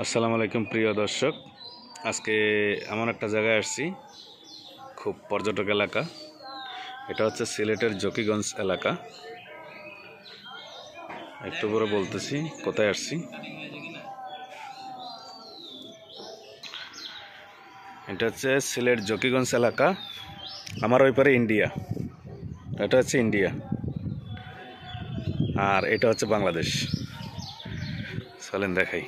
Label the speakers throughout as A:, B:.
A: আসসালামু আলাইকুম প্রিয় দর্শক, আজকে এমন একটা জায়গায় আসছি, খুব পর্যটক এলাকা। এটা হচ্ছে সিলেটের জকিগঞ্জ এলাকা। একটু পরে বলতেছি কোথায় আসছি। এটা হচ্ছে সিলেট জকিগঞ্জ এলাকা। আমার ওই পারে ইন্ডিয়া, এটা হচ্ছে ইন্ডিয়া, আর এটা হচ্ছে বাংলাদেশ। চলেন দেখাই।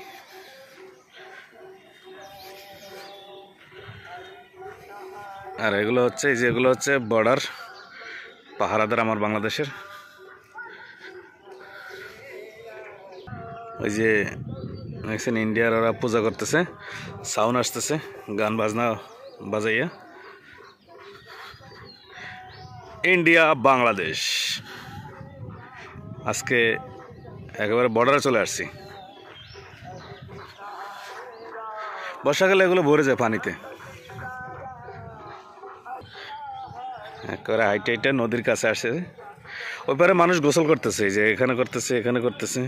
A: আর এগুলো হচ্ছে যেগুলো হচ্ছে বর্ডার পাহারাদার আমার বাংলাদেশের। ওই যে দেখছেন ইন্ডিয়ার ওরা পূজা করতেছে, সাউন্ড আসতেছে, গান বাজনা বাজাইয়া। ইন্ডিয়া বাংলাদেশ, আজকে একেবারে বর্ডারে চলে আসছি। বর্ষাকালে এগুলো ভরে যায় পানিতে, একেবারে হাইটে হাইটে নদীর কাছে আসে। ওই পারে মানুষ গোসল করতেছে, যে এখানে করতেছে এখানে করতেছে।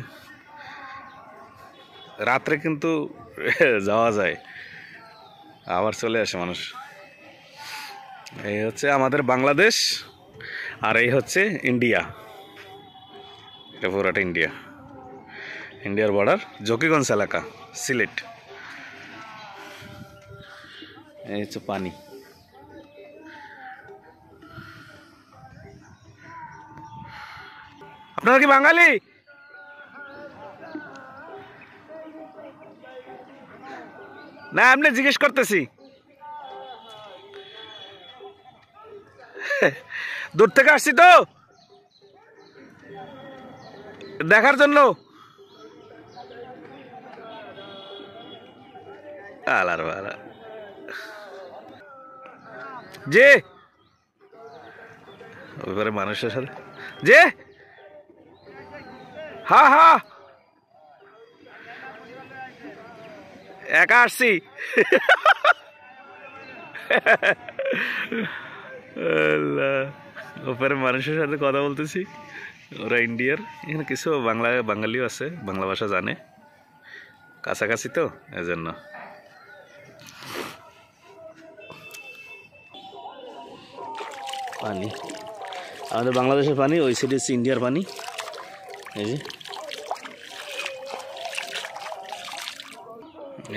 A: রাত্রে কিন্তু যাওয়া যায়, আবার চলে আসে মানুষ। এই হচ্ছে আমাদের বাংলাদেশ, আর এই হচ্ছে ইন্ডিয়া। এটা পুরাটা ইন্ডিয়া, ইন্ডিয়ার বর্ডার জকিগঞ্জ এলাকা, সিলেট। এই হচ্ছে পানি। আপনারা কি বাঙালি? না, এমনি জিজ্ঞেস করতেছি, দূর থেকে আসছি তো দেখার জন্য। আলার বালা যে ওইবারে মানুষের সাথে যে হ্যাঁ হ্যাঁ একা আসছি। ওপারে মানুষের সাথে কথা বলতেছি, ওরা ইন্ডিয়ার। এখানে কিছু বাঙালিও আছে, বাংলা ভাষা জানে, কাছাকাছি তো এজন্য। পানি আমাদের বাংলাদেশের পানি, ওই সাইডে হচ্ছে ইন্ডিয়ার পানি। এই যে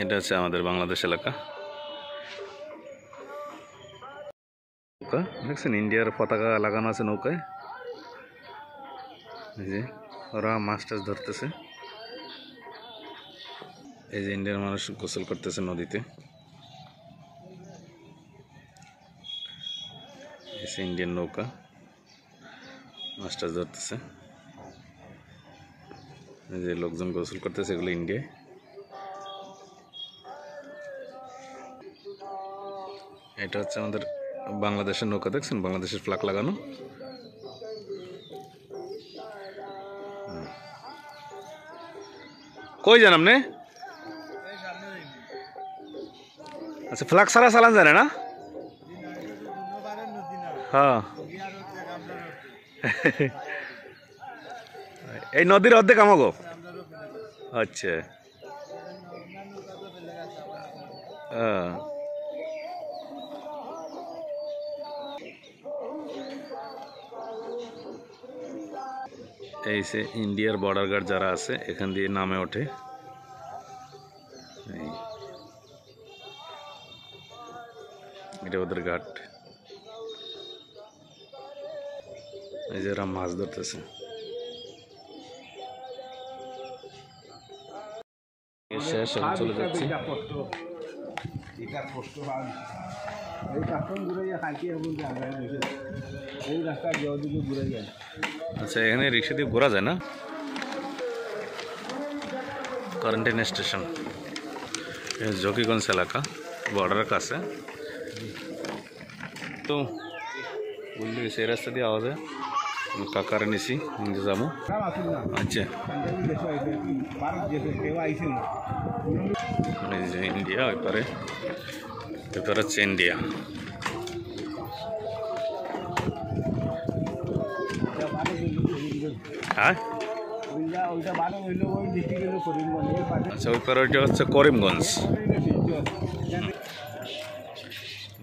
A: এটা হচ্ছে আমাদের বাংলাদেশ এলাকা। দেখছেন ইন্ডিয়ার পতাকা লাগানো আছে নৌকায়। এই যে ওরা মাছ টাছ ধরতেছে। এই যে ইন্ডিয়ার মানুষ গোসল করতেছে নদীতে। ইন্ডিয়ান নৌকা, মাছ টাছ ধরতেছে। এই যে লোকজন গোসল করতেছে, এগুলো ইন্ডিয়া। এটা হচ্ছে আমাদের বাংলাদেশের নৌকা, দেখছেন বাংলাদেশের ফ্ল্যাগ লাগানো। কই যান আপনি? আচ্ছা, ফ্ল্যাগ ছাড়া চালান জানে না? হ্যাঁ, এই নদীর অর্ধেক আমাগো। আচ্ছা, এই সে ইন্ডিয়ার বর্ডার গার্ড যারা আছে এখান দিয়ে নামে ওঠে। এটা ওদের ঘাট। এই যে মাছ ধরতেছে। শেষ, চলে যাচ্ছি। আচ্ছা, এখানে রিক্সা দিয়ে ঘোরা যায় না? কোয়ারেন্টাইন স্টেশন, জকিগঞ্জ এলাকা, বর্ডারের কাছে। তো বুঝলি সেই রাস্তা দিয়ে আওয়া যায়। কাকারে নিছি যাবো। আচ্ছা, ইন্ডিয়া ওইপারে, ওইপারে হচ্ছে ইন্ডিয়া। হ্যাঁ,
B: ওইটা বারো হইলো ওই ডিস্ট্রিক্ট হইলো করিমগঞ্জ এর পাশে
A: আচ্ছা ওই পারে ওইটা হচ্ছে করিমগঞ্জ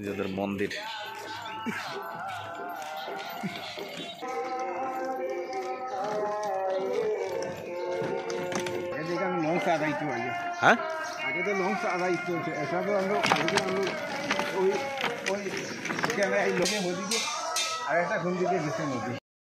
A: যাদের মন্দির
B: এখানে লং সাদা ইচ্ছু আগে
A: হ্যাঁ
B: আগে তো লং সাদা ইচ্ছু হচ্ছে এসব আমরা খালি আমরা ওই ওই ক্যামেরা এই লোকে হদিকে আর একটা কোন দিকে গেছে নদী